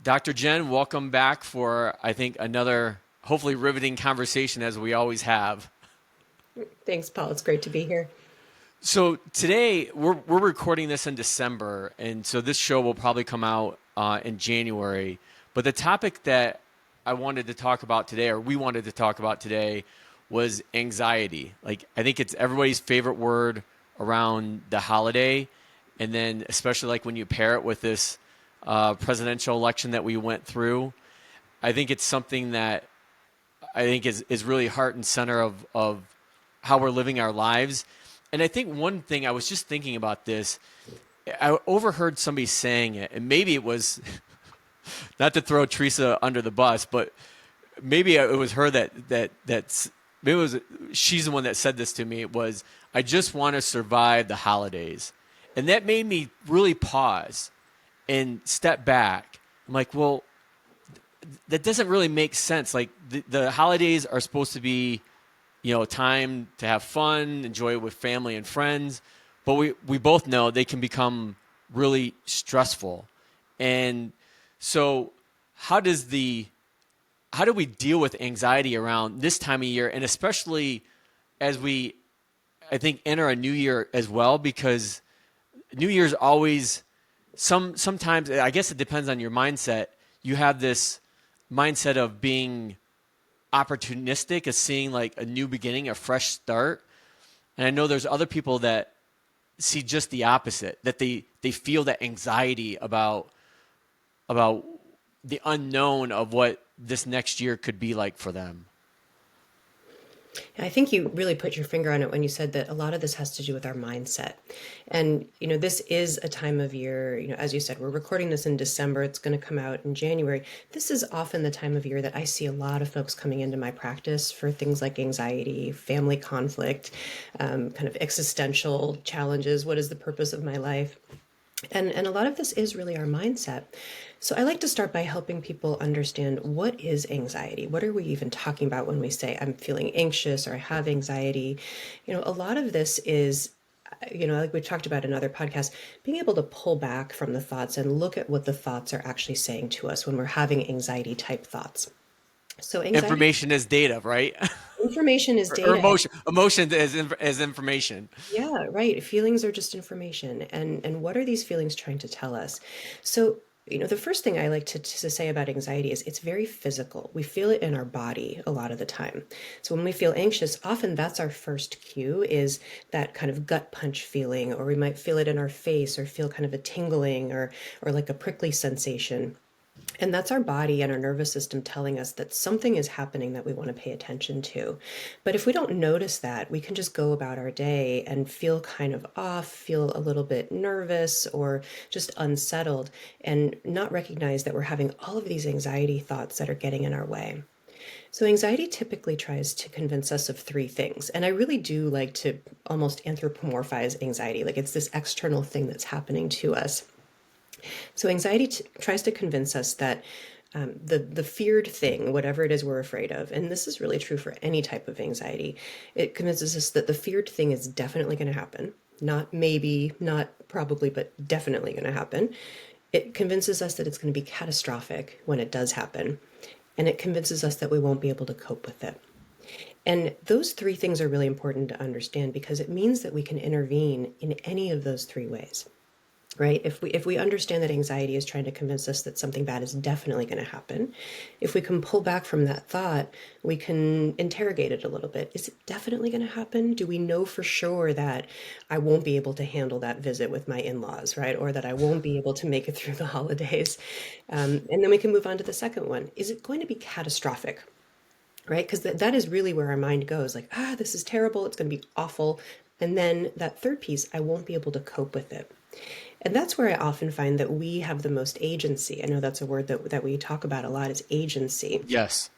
Dr. Jen, welcome back for, I think, another hopefully riveting conversation as we always have. Thanks, Paul. It's great to be here. So today we're recording this in December, and so this show will probably come out in January. But the topic that I wanted to talk about today, or we wanted to talk about today, was anxiety. Like I think it's everybody's favorite word around the holiday, and then especially like when you pair it with this presidential election that we went through. I think it's something that I think is really heart and center of how we're living our lives. And I think one thing I was just thinking about this, I overheard somebody saying it, and maybe it was not to throw Teresa under the bus, but maybe it was her that's maybe it was she's the one that said this to me. It was, I just want to survive the holidays, and that made me really pause and step back. I'm like, well, that doesn't really make sense. Like the holidays are supposed to be, time to have fun, enjoy it with family and friends. But we both know they can become really stressful. And so how do we deal with anxiety around this time of year? And especially as we, I think, enter a new year as well, because New Year's always, sometimes, I guess it depends on your mindset. You have this mindset of being opportunistic, as seeing like a new beginning, a fresh start. And I know there's other people that see just the opposite, that they feel that anxiety about the unknown of what this next year could be like for them. I think you really put your finger on it when you said that a lot of this has to do with our mindset. And, this is a time of year, as you said, we're recording this in December, it's going to come out in January. This is often the time of year that I see a lot of folks coming into my practice for things like anxiety, family conflict, kind of existential challenges. What is the purpose of my life? And a lot of this is really our mindset. So I like to start by helping people understand, what is anxiety? What are we even talking about when we say I'm feeling anxious or I have anxiety? A lot of this is, like we talked about in other podcasts, being able to pull back from the thoughts and look at what the thoughts are actually saying to us when we're having anxiety type thoughts. So anxiety Information is data, right? information is Or data. emotion is information. Yeah, right. Feelings are just information. And what are these feelings trying to tell us? So, the first thing I like to say about anxiety is it's very physical. We feel it in our body a lot of the time. So when we feel anxious, often that's our first cue, is that kind of gut punch feeling, or we might feel it in our face or feel kind of a tingling or like a prickly sensation. And that's our body and our nervous system telling us that something is happening that we want to pay attention to. But if we don't notice that, we can just go about our day and feel kind of off, feel a little bit nervous or just unsettled, and not recognize that we're having all of these anxiety thoughts that are getting in our way. So, anxiety typically tries to convince us of three things. And I really do like to almost anthropomorphize anxiety, like it's this external thing that's happening to us. So anxiety tries to convince us that the feared thing, whatever it is we're afraid of, and this is really true for any type of anxiety, it convinces us that the feared thing is definitely going to happen. Not maybe, not probably, but definitely going to happen. It convinces us that it's going to be catastrophic when it does happen. And it convinces us that we won't be able to cope with it. And those three things are really important to understand, because it means that we can intervene in any of those three ways. Right? If we understand that anxiety is trying to convince us that something bad is definitely going to happen, if we can pull back from that thought, we can interrogate it a little bit. Is it definitely going to happen? Do we know for sure that I won't be able to handle that visit with my in-laws, right? Or that I won't be able to make it through the holidays? And then we can move on to the second one. Is it going to be catastrophic? Right? Because that is really where our mind goes, like, this is terrible. It's going to be awful. And then that third piece, I won't be able to cope with it. And that's where I often find that we have the most agency. I know that's a word that we talk about a lot, is agency. Yes.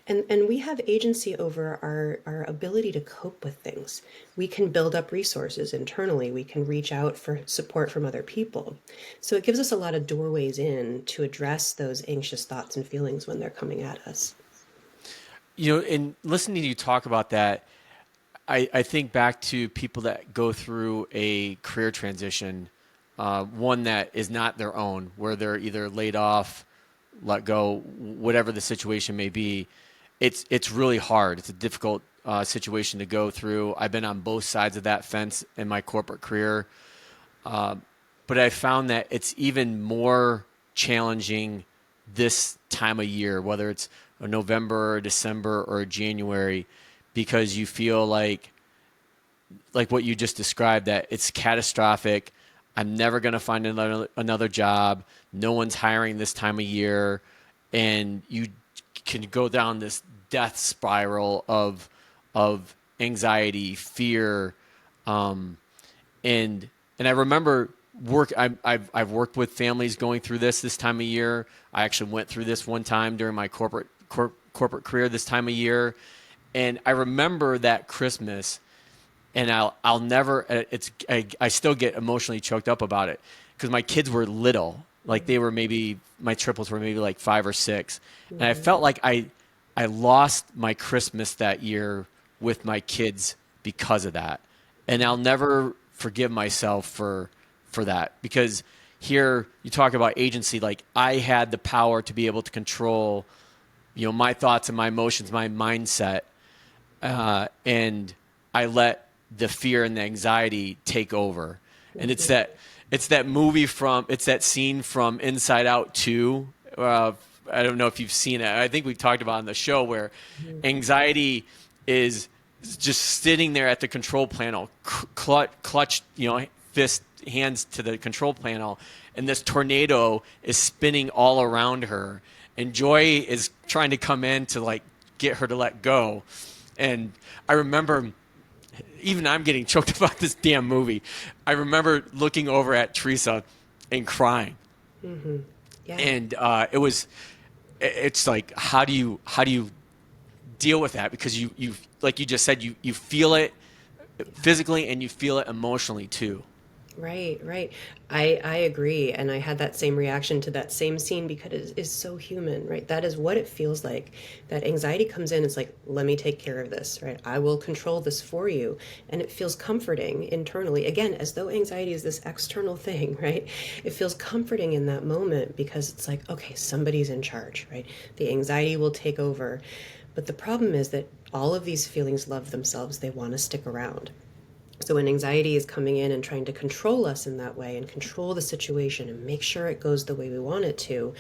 And we have agency over our ability to cope with things. We can build up resources internally. We can reach out for support from other people. So it gives us a lot of doorways in to address those anxious thoughts and feelings when they're coming at us. In listening to you talk about that, I think back to people that go through a career transition, one that is not their own, where they're either laid off let go, whatever the situation may be. It's really hard. It's a difficult situation to go through. I've been on both sides of that fence in my corporate career, but I found that it's even more challenging this time of year, whether it's a November or December or January, because you feel like what you just described, that it's catastrophic. I'm never going to find another job. No one's hiring this time of year. And you can go down this death spiral of anxiety, fear. And I remember I've worked with families going through this time of year. I actually went through this one time during my corporate career this time of year. And I remember that Christmas, and I'll never, I still get emotionally choked up about it because my kids were little. Like my triplets were maybe like 5 or 6. And I felt like I lost my Christmas that year with my kids because of that. And I'll never forgive myself for that, because here you talk about agency. Like, I had the power to be able to control, my thoughts and my emotions, my mindset. And I let the fear and the anxiety take over. And it's that scene from Inside Out 2. I don't know if you've seen it. I think we've talked about it on the show, where anxiety is just sitting there at the control panel, clutched, fist, hands to the control panel, and this tornado is spinning all around her, and Joy is trying to come in to like get her to let go. And I remember, even I'm getting choked about this damn movie. I remember looking over at Teresa and crying. Mm-hmm. Yeah. And it's like, how do you deal with that? Because you like you just said, you feel it physically and you feel it emotionally too. Right, right. I agree. And I had that same reaction to that same scene because it is so human, right? That is what it feels like. That anxiety comes in, it's like, let me take care of this, right? I will control this for you. And it feels comforting internally. Again, as though anxiety is this external thing, right? It feels comforting in that moment because it's like, okay, somebody's in charge, right? The anxiety will take over. But the problem is that all of these feelings love themselves. They want to stick around. So when anxiety is coming in and trying to control us in that way and control the situation and make sure it goes the way we want it to,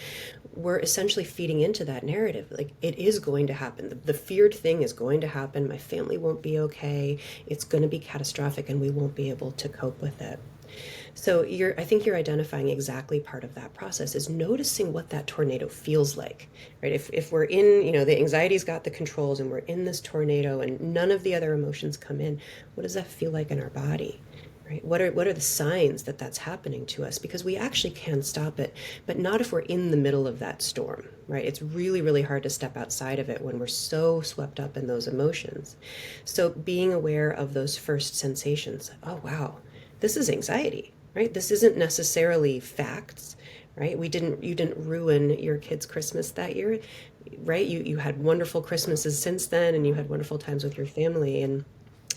we're essentially feeding into that narrative. Like, it is going to happen. The feared thing is going to happen. My family won't be okay. It's going to be catastrophic and we won't be able to cope with it. So I think you're identifying exactly part of that process, is noticing what that tornado feels like, right? If we're in, the anxiety's got the controls and we're in this tornado and none of the other emotions come in, what does that feel like in our body, right? What are the signs that that's happening to us? Because we actually can stop it, but not if we're in the middle of that storm, right? It's really, really hard to step outside of it when we're so swept up in those emotions. So being aware of those first sensations, oh, wow, this is anxiety. Right? This isn't necessarily facts, right? You didn't ruin your kid's Christmas that year, right? You had wonderful Christmases since then, and you had wonderful times with your family.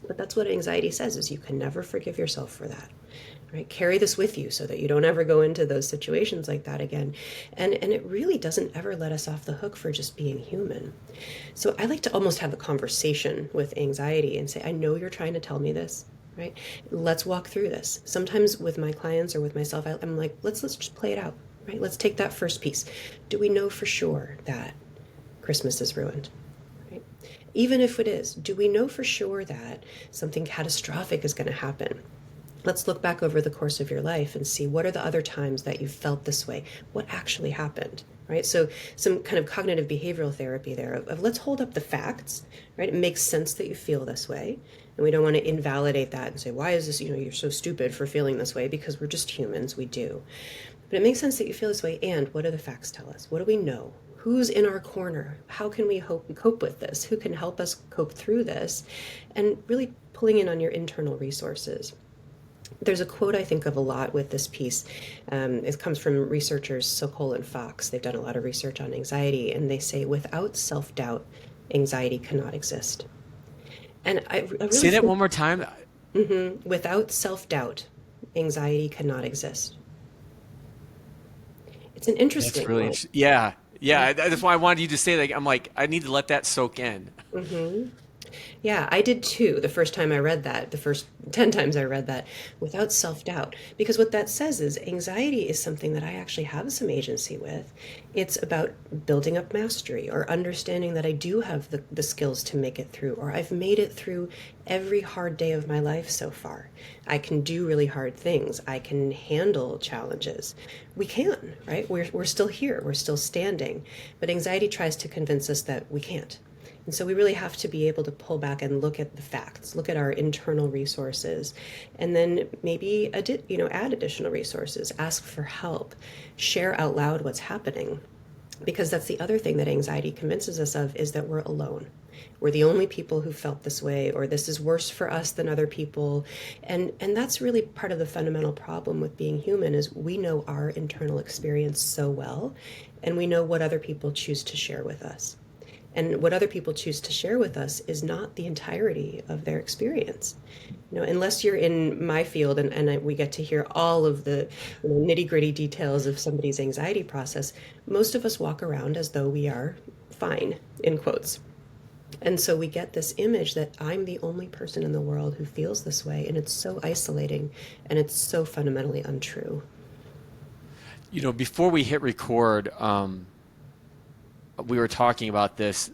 But that's what anxiety says, is you can never forgive yourself for that, right? Carry this with you so that you don't ever go into those situations like that again. And it really doesn't ever let us off the hook for just being human. So I like to almost have a conversation with anxiety and say, I know you're trying to tell me this. Right? Let's walk through this. Sometimes with my clients or with myself, I'm like, let's just play it out, right? Let's take that first piece. Do we know for sure that Christmas is ruined? Right? Even if it is, do we know for sure that something catastrophic is going to happen? Let's look back over the course of your life and see, what are the other times that you felt this way? What actually happened? Right? So some kind of cognitive behavioral therapy there of let's hold up the facts, right? It makes sense that you feel this way. And we don't want to invalidate that and say, why is this, you're so stupid for feeling this way, because we're just humans, we do. But it makes sense that you feel this way. And what do the facts tell us? What do we know? Who's in our corner? How can we cope with this? Who can help us cope through this? And really pulling in on your internal resources. There's a quote I think of a lot with this piece. It comes from researchers Sokol and Fox. They've done a lot of research on anxiety, and they say, without self-doubt, anxiety cannot exist. And I really Say that one more time. Without self-doubt, anxiety cannot exist. It's an interesting That's really one. interesting. Yeah. Yeah, that's why I wanted you to say, like, I'm like, I need to let that soak in. Mm-hmm. Yeah, I did too. The first time I read that, the first 10 times I read that, without self-doubt. Because what that says is anxiety is something that I actually have some agency with. It's about building up mastery or understanding that I do have the skills to make it through, or I've made it through every hard day of my life so far. I can do really hard things. I can handle challenges. We can, right? We're still here. We're still standing. But anxiety tries to convince us that we can't. And so we really have to be able to pull back and look at the facts, look at our internal resources, and then maybe add additional resources, ask for help, share out loud what's happening. Because that's the other thing that anxiety convinces us of is that we're alone. We're the only people who felt this way, or this is worse for us than other people. And that's really part of the fundamental problem with being human is we know our internal experience so well, and we know what other people choose to share with us. And what other people choose to share with us is not the entirety of their experience. Unless you're in my field and we get to hear all of the nitty gritty details of somebody's anxiety process, most of us walk around as though we are fine, in quotes. And so we get this image that I'm the only person in the world who feels this way. And it's so isolating and it's so fundamentally untrue. Before we hit record, we were talking about this.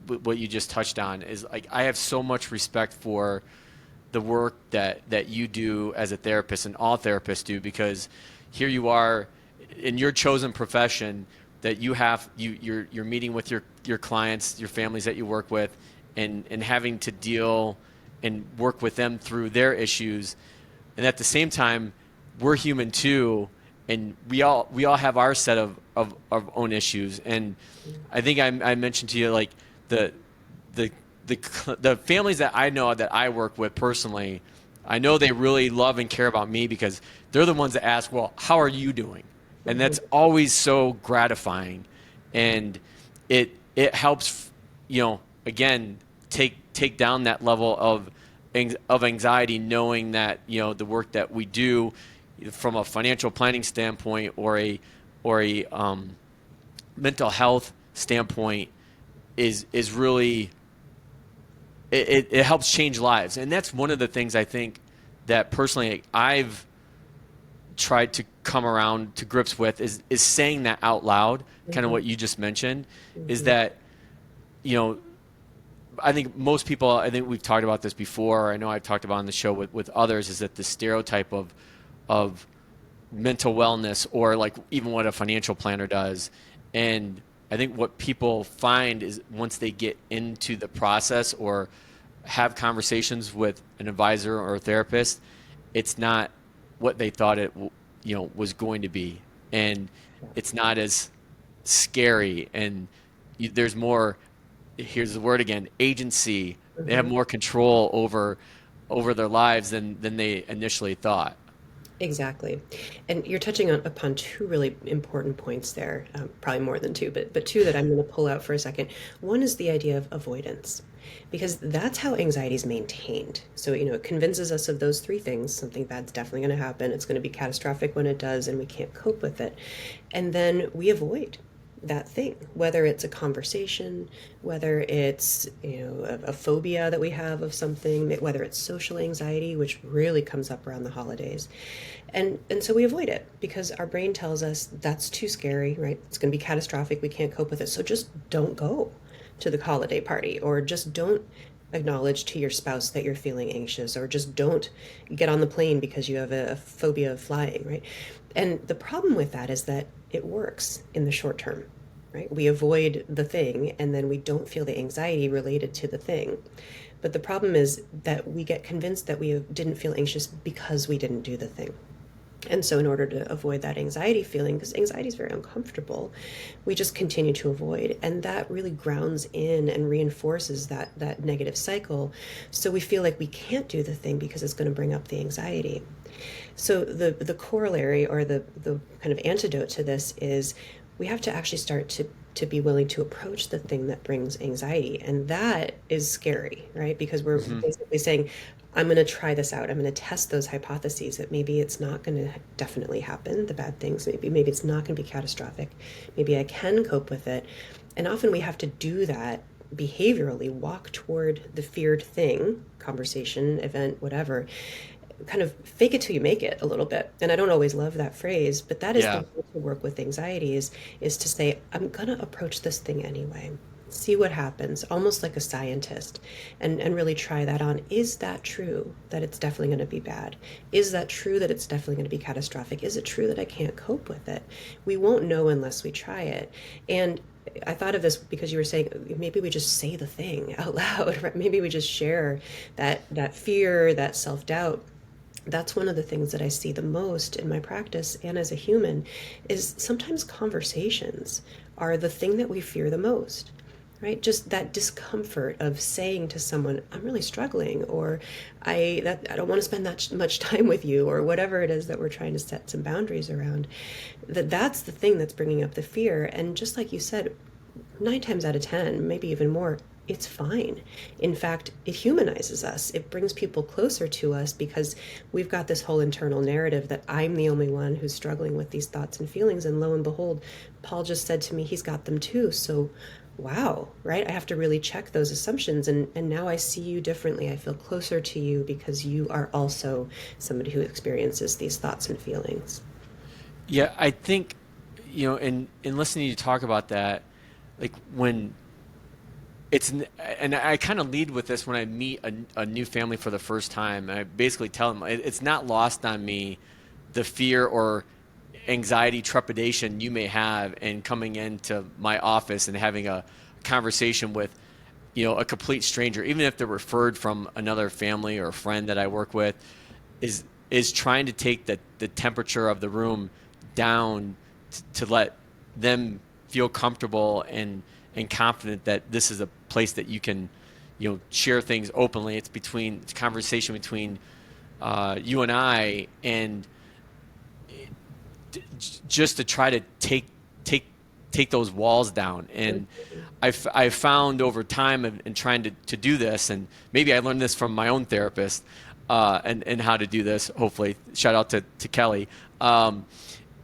What you just touched on is like I have so much respect for the work that you do as a therapist and all therapists do, because here you are in your chosen profession that you're meeting with your clients, your families that you work with, and having to deal and work with them through their issues, and at the same time we're human too, and we all have our set of own issues. And I think I mentioned to you, like, the families that I know that I work with personally, I know they really love and care about me because they're the ones that ask, well, how are you doing? And that's always so gratifying, and it helps, again, take down that level of anxiety, knowing that the work that we do from a financial planning standpoint or a mental health standpoint is really it helps change lives. And that's one of the things I think that personally I've tried to come around to grips with is saying that out loud, kind of what you just mentioned, is that I think most people, I think we've talked about this before, I know I've talked about on the show with others, is that the stereotype of mental wellness, or like even what a financial planner does. And I think what people find is once they get into the process or have conversations with an advisor or a therapist, it's not what they thought it was going to be, and it's not as scary, and there's more, here's the word again, agency. They have more control over their lives than they initially thought. Exactly. And you're touching upon two really important points there, probably more than two, but two that I'm going to pull out for a second. One is the idea of avoidance, because that's how anxiety is maintained. So, it convinces us of those three things. Something bad's definitely going to happen. It's going to be catastrophic when it does, and we can't cope with it. And then we avoid that thing, whether it's a conversation, whether it's a phobia that we have of something, whether it's social anxiety, which really comes up around the holidays, and so we avoid it because our brain tells us that's too scary, right? It's going to be catastrophic, we can't cope with it, so just don't go to the holiday party, or just don't acknowledge to your spouse that you're feeling anxious, or just don't get on the plane because you have a phobia of flying, right? And the problem with that is that it works in the short term, right? We avoid the thing and then we don't feel the anxiety related to the thing. But the problem is that we get convinced that we didn't feel anxious because we didn't do the thing. And so in order to avoid that anxiety feeling, because anxiety is very uncomfortable, we just continue to avoid. And that really grounds in and reinforces that negative cycle. So we feel like we can't do the thing because it's going to bring up the anxiety. So the corollary, or the kind of antidote to this, is we have to actually start to be willing to approach the thing that brings anxiety. And that is scary, right? Because we're basically saying, I'm going to try this out. I'm going to test those hypotheses that maybe it's not going to definitely happen, the bad things. Maybe it's not going to be catastrophic. Maybe I can cope with it. And often we have to do that behaviorally, walk toward the feared thing, conversation, event, whatever, kind of fake it till you make it a little bit. And I don't always love that phrase, but that is the Yeah. way to work with anxiety is to say, I'm gonna approach this thing anyway. See what happens, almost like a scientist, and really try that on. Is that true that it's definitely going to be bad? Is that true that it's definitely going to be catastrophic? Is it true that I can't cope with it? We won't know unless we try it. And I thought of this because you were saying maybe we just say the thing out loud, right? Maybe we just share that fear, that self-doubt. That's one of the things that I see the most in my practice and as a human is sometimes conversations are the thing that we fear the most, right? Just that discomfort of saying to someone, I'm really struggling, or I don't want to spend that much time with you, or whatever it is that we're trying to set some boundaries around. That's the thing that's bringing up the fear. And just like you said, 9 times out of 10, maybe even more, it's fine. In fact, it humanizes us. It brings people closer to us because we've got this whole internal narrative that I'm the only one who's struggling with these thoughts and feelings. And lo and behold, Paul just said to me, he's got them too. So, wow, right? I have to really check those assumptions. And now I see you differently. I feel closer to you because you are also somebody who experiences these thoughts and feelings. Yeah, I think, in listening to you talk about that, like when and I kind of lead with this when I meet a new family for the first time. I basically tell them it's not lost on me the fear or anxiety, trepidation you may have in coming into my office and having a conversation with, a complete stranger, even if they're referred from another family or a friend that I work with, is trying to take the temperature of the room down to let them feel comfortable and confident that this is a place that you can, share things openly. It's a conversation between you and I, and just to try to take those walls down. And I've found over time in trying to do this, and maybe I learned this from my own therapist, and how to do this. Hopefully, shout out to Kelly,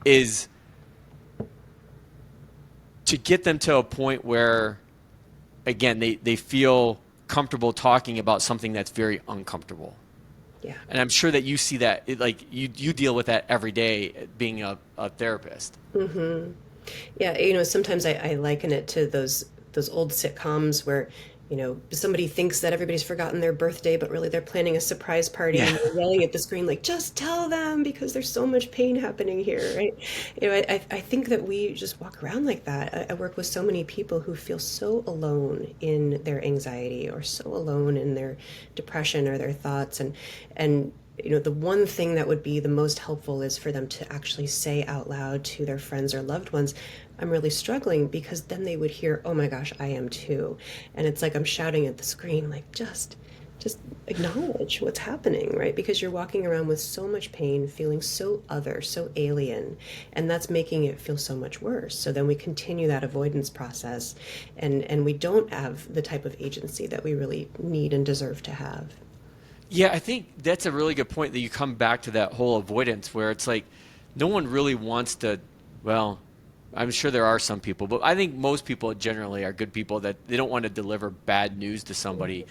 is to get them to a point where, again, they feel comfortable talking about something that's very uncomfortable. Yeah. And I'm sure that you see that, like you deal with that every day being a therapist. Mm-hmm. Yeah, sometimes I liken it to those old sitcoms where, somebody thinks that everybody's forgotten their birthday, but really they're planning a surprise party Yeah. and they're yelling at the screen like, just tell them because there's so much pain happening here, right? I think that we just walk around like that. I work with so many people who feel so alone in their anxiety or so alone in their depression or their thoughts, and the one thing that would be the most helpful is for them to actually say out loud to their friends or loved ones, I'm really struggling, because then they would hear, oh my gosh, I am too. And it's like I'm shouting at the screen, like, just acknowledge what's happening, right? Because you're walking around with so much pain, feeling so other, so alien, and that's making it feel so much worse. So then we continue that avoidance process, and we don't have the type of agency that we really need and deserve to have. Yeah, I think that's a really good point that you come back to that whole avoidance where it's like no one really wants to, well, I'm sure there are some people, but I think most people generally are good people that they don't want to deliver bad news to somebody.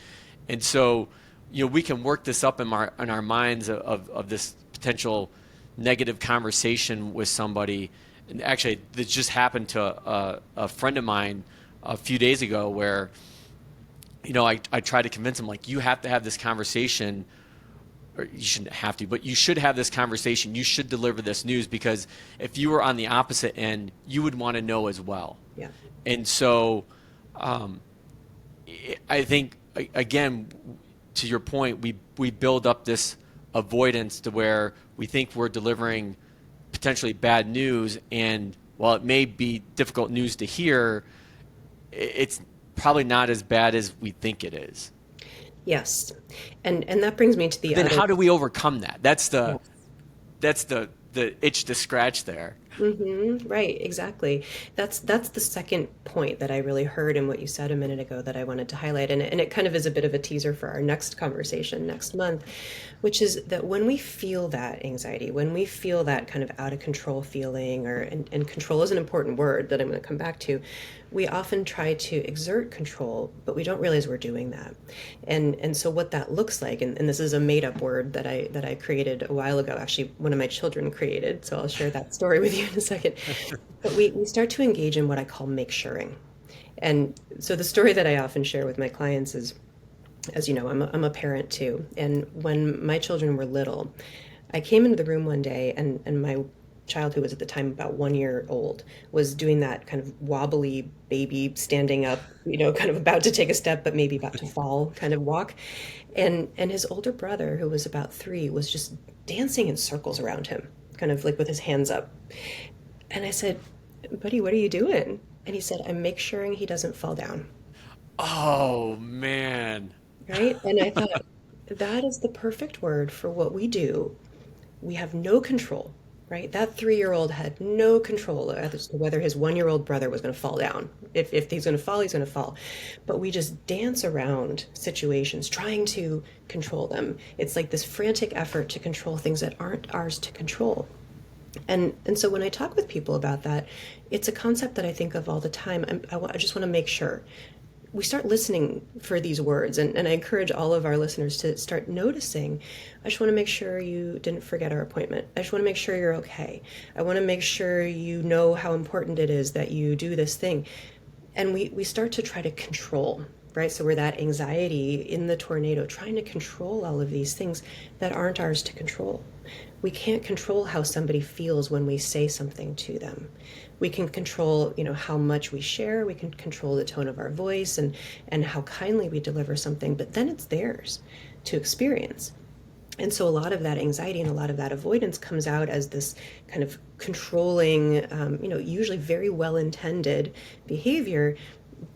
And so, we can work this up in our minds of this potential negative conversation with somebody. And actually, this just happened to a friend of mine a few days ago where I tried to convince him, like, you have to have this conversation, or you shouldn't have to, but you should have this conversation. You should deliver this news, because if you were on the opposite end, you would want to know as well. Yeah. And so I think, again, to your point, we build up this avoidance to where we think we're delivering potentially bad news. And while it may be difficult news to hear, it's probably not as bad as we think it is. Yes. And that brings me to the Then other. how do we overcome that? That's Yeah. the itch to scratch there. Right, exactly. That's the second point that I really heard in what you said a minute ago that I wanted to highlight, and it kind of is a bit of a teaser for our next conversation next month, which is that when we feel that anxiety, when we feel that kind of out of control feeling, and control is an important word that I'm going to come back to, we often try to exert control, but we don't realize we're doing that. And so what that looks like, and this is a made up word that I created a while ago, actually one of my children created, so I'll share that story with you in a second. But we start to engage in what I call make suring. And so the story that I often share with my clients is, as you know, I'm a parent too. And when my children were little, I came into the room one day, and my child, who was at the time about 1 year old, was doing that kind of wobbly baby standing up, kind of about to take a step, but maybe about to fall kind of walk. And his older brother, who was about 3, was just dancing in circles around him, kind of like with his hands up. And I said, "Buddy, what are you doing?" And he said, "I'm make sure he doesn't fall down." Oh man. Right? And I thought, that is the perfect word for what we do. We have no control, right? That 3-year-old had no control as to whether his 1-year-old brother was going to fall down. If he's going to fall, he's going to fall. But we just dance around situations, trying to control them. It's like this frantic effort to control things that aren't ours to control. And so when I talk with people about that, it's a concept that I think of all the time. I just want to make sure we start listening for these words, and I encourage all of our listeners to start noticing. I just want to make sure you didn't forget our appointment. I just want to make sure you're okay. I want to make sure you know how important it is that you do this thing. And we start to try to control, right? So we're that anxiety in the tornado, trying to control all of these things that aren't ours to control. We can't control how somebody feels when we say something to them. We can control, how much we share. We can control the tone of our voice, and how kindly we deliver something, but then it's theirs to experience. And so a lot of that anxiety and a lot of that avoidance comes out as this kind of controlling, usually very well-intended behavior,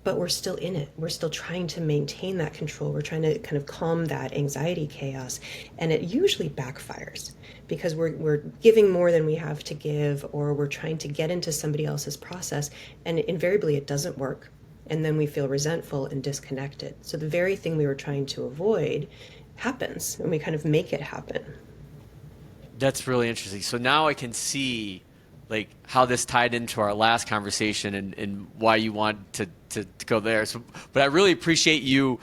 but we're still in it. We're still trying to maintain that control. We're trying to kind of calm that anxiety chaos. And it usually backfires because we're giving more than we have to give, or we're trying to get into somebody else's process. And invariably it doesn't work. And then we feel resentful and disconnected. So the very thing we were trying to avoid happens, and we kind of make it happen. That's really interesting. So now I can see like how this tied into our last conversation, and why you want to go there. So, but I really appreciate your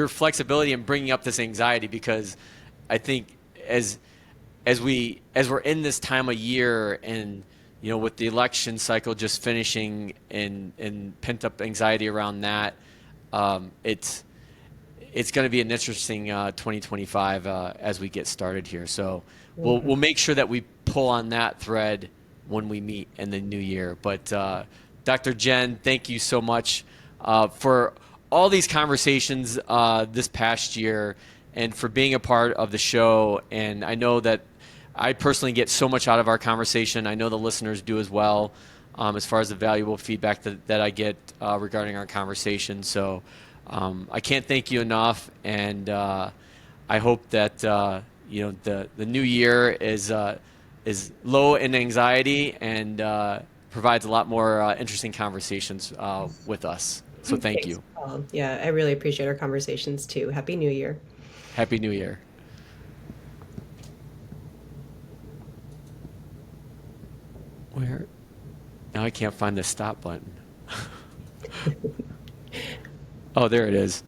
flexibility in bringing up this anxiety, because I think as we're in this time of year, and with the election cycle just finishing, and pent up anxiety around that, it's going to be an interesting 2025 as we get started here. So we'll make sure that we pull on that thread when we meet in the new year. But Dr. Jen, thank you so much for all these conversations this past year, and for being a part of the show. And I know that I personally get so much out of our conversation. I know the listeners do as well, as far as the valuable feedback that I get regarding our conversation. So I can't thank you enough, and I hope that the new year is low in anxiety, and provides a lot more interesting conversations with us. So thank Thanks, you. Paul. Yeah, I really appreciate our conversations too. Happy New Year. Happy New Year. Where? Now I can't find the stop button. Oh, there it is.